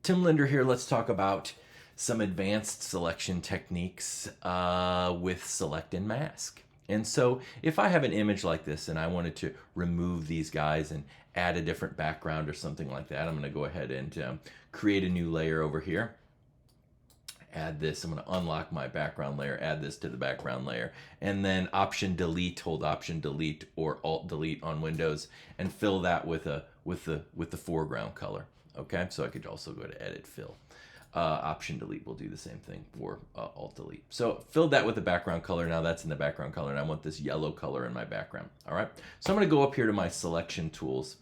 Tim Linder here. Let's talk about some advanced selection techniques with select and mask. And so if I have an image like this and I wanted to remove these guys and add a different background or something like that, I'm going to go ahead and create a new layer over here. Add this. I'm going to unlock my background layer, add this to the background layer, and then Option Delete, hold Option Delete or Alt Delete on Windows, and fill that with the foreground color. Okay, so I could also go to Edit Fill. Option Delete will do the same thing, or Alt Delete. So filled that with the background color. Now that's in the background color, and I want this yellow color in my background. All right, so I'm going to go up here to my selection tools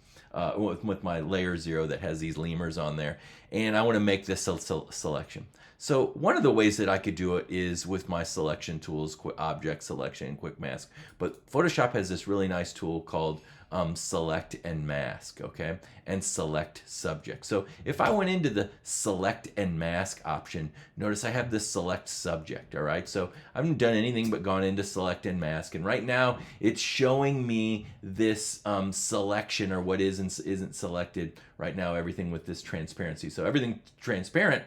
with my layer 0 that has these lemurs on there, and I want to make this selection. So one of the ways that I could do it is with my selection tools, Object Selection and Quick Mask. But Photoshop has this really nice tool called Select and Mask, okay? And Select Subject. So if I went into the Select and Mask option, notice I have this Select Subject, all right? So I haven't done anything but gone into Select and Mask, and right now it's showing me this selection, or what is and isn't selected right now, everything with this transparency. So everything transparent,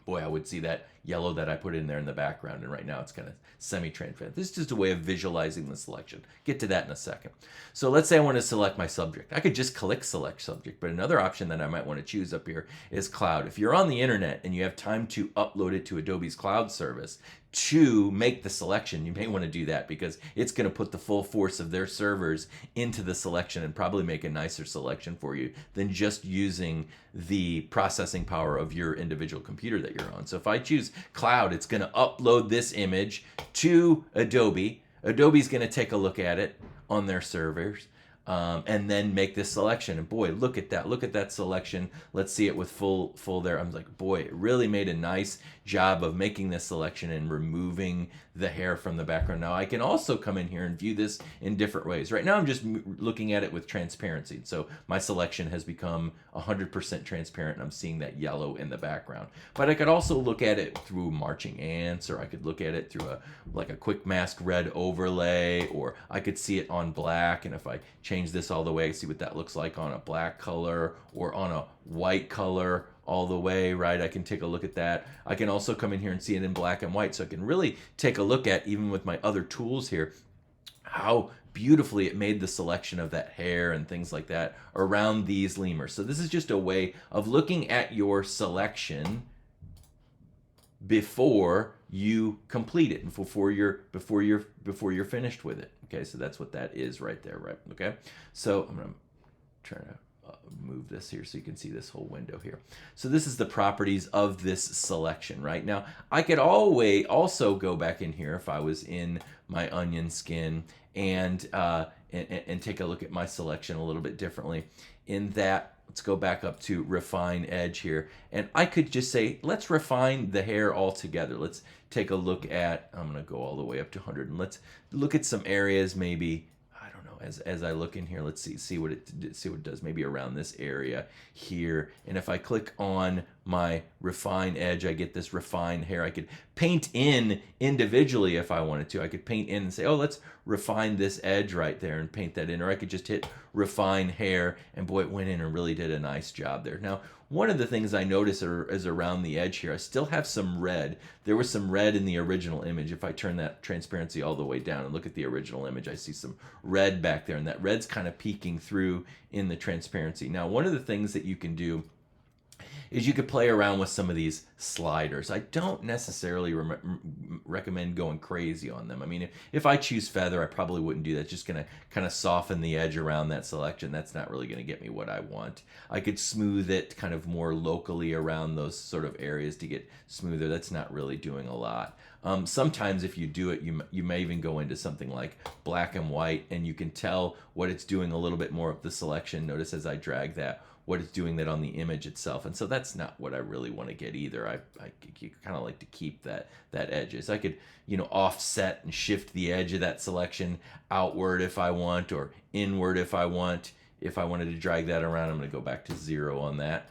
boy, I would see that yellow that I put in there in the background, and right now it's kind of semi-transparent. This is just a way of visualizing the selection. Get to that in a second. So let's say I want to select my subject. I could just click Select Subject, but another option that I might want to choose up here is Cloud. If you're on the internet and you have time to upload it to Adobe's cloud service to make the selection, you may want to do that, because it's going to put the full force of their servers into the selection and probably make a nicer selection for you than just using the processing power of your individual computer that you're on. So if I choose Cloud, it's going to upload this image to Adobe. Adobe's going to take a look at it on their servers, and then make this selection. And boy, look at that selection. Let's see it with full there. I'm like, boy, it really made a nice job of making this selection and removing the hair from the background. Now I can also come in here and view this in different ways. Right now I'm just looking at it with transparency. So my selection has become 100% transparent, and I'm seeing that yellow in the background. But I could also look at it through marching ants, or I could look at it through like a quick mask red overlay, or I could see it on black, and if I change this all the way, I see what that looks like on a black color or on a white color all the way, right? I can take a look at that. I can also come in here and see it in black and white, so I can really take a look at, even with my other tools here, how beautifully it made the selection of that hair and things like that around these lemurs. So this is just a way of looking at your selection before you complete it and before you're finished with it. Okay, so that's what that is right there, right? Okay, so I'm gonna try to move this here so you can see this whole window here. So this is the properties of this selection. Right now I could always also go back in here if I was in my onion skin and take a look at my selection a little bit differently. In that, let's go back up to refine edge here, and I could just say, let's refine the hair altogether. Let's take a look at, I'm going to go all the way up to 100, and let's look at some areas. Maybe, I don't know, as I look in here, let's see what it does, maybe around this area here. And if I click on my refine edge, I get this refine hair. I could paint in individually if I wanted to. I could paint in and say, oh, let's refine this edge right there and paint that in, or I could just hit refine hair, and boy, it went in and really did a nice job there. Now, one of the things I notice is around the edge here, I still have some red. There was some red in the original image. If I turn that transparency all the way down and look at the original image, I see some red back there, and that red's kind of peeking through in the transparency. Now, one of the things that you can do is you could play around with some of these sliders. I don't necessarily recommend going crazy on them. I mean, if I choose feather, I probably wouldn't do that. It's just going to kind of soften the edge around that selection. That's not really going to get me what I want. I could smooth it kind of more locally around those sort of areas to get smoother. That's not really doing a lot. Sometimes if you do it, you may even go into something like black and white, and you can tell what it's doing a little bit more of the selection. Notice as I drag that, what it's doing that on the image itself. And so that's not what I really want to get either. I kind of like to keep that edges. I could, offset and shift the edge of that selection outward if I want, or inward if I want. If I wanted to drag that around, I'm going to go back to 0 on that.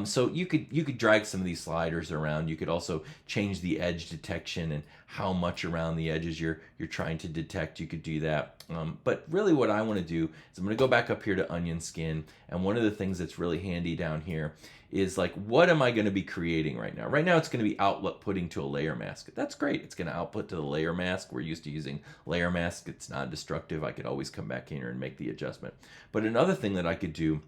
So you could drag some of these sliders around. You could also change the edge detection and how much around the edges you're trying to detect. You could do that. But really what I want to do is I'm going to go back up here to onion skin, and one of the things that's really handy down here is like, what am I going to be creating right now? Right now it's going to be outputting to a layer mask. That's great. It's going to output to the layer mask. We're used to using layer mask. It's non-destructive. I could always come back here and make the adjustment. But another thing that I could do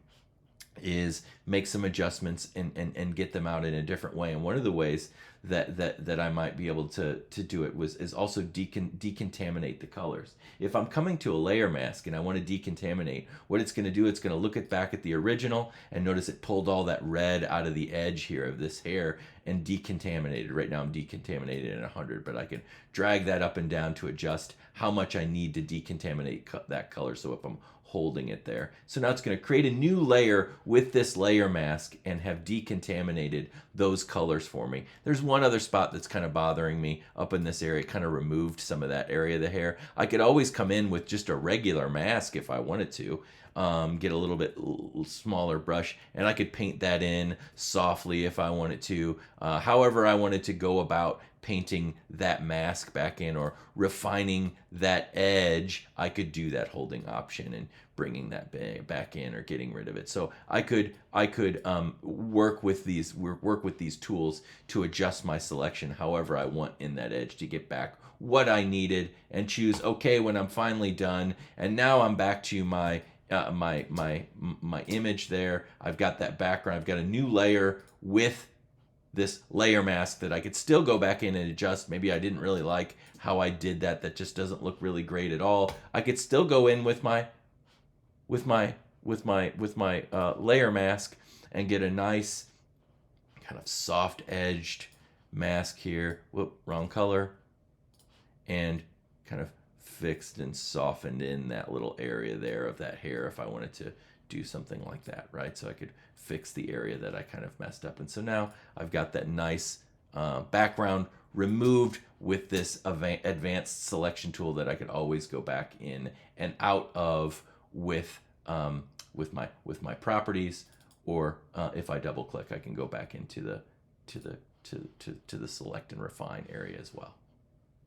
is make some adjustments and get them out in a different way. And one of the ways that I might be able to do it is also decontaminate the colors. If I'm coming to a layer mask and I want to decontaminate, what it's going to do, it's going to look back at the original and notice it pulled all that red out of the edge here of this hair and decontaminated. Right now I'm decontaminated at 100, but I can drag that up and down to adjust how much I need to decontaminate that color. So if I'm holding it there. So now it's going to create a new layer with this layer mask and have decontaminated those colors for me. There's one other spot that's kind of bothering me up in this area. It kind of removed some of that area of the hair. I could always come in with just a regular mask if I wanted to. Get a little bit smaller brush, and I could paint that in softly if I wanted to. However I wanted to go about painting that mask back in or refining that edge, I could do that holding option and bringing that back in or getting rid of it. So I could work with these tools to adjust my selection however I want in that edge to get back what I needed and choose okay when I'm finally done. And now I'm back to my image there. I've got that background. I've got a new layer with this layer mask that I could still go back in and adjust. Maybe I didn't really like how I did that. That just doesn't look really great at all. I could still go in with my layer mask and get a nice kind of soft edged mask here. Whoop, wrong color. And kind of fixed and softened in that little area there of that hair if I wanted to do something like that, right? So I could fix the area that I kind of messed up. And so now I've got that nice background removed with this advanced selection tool that I could always go back in and out of with my properties, or if I double click, I can go back into the select and refine area as well.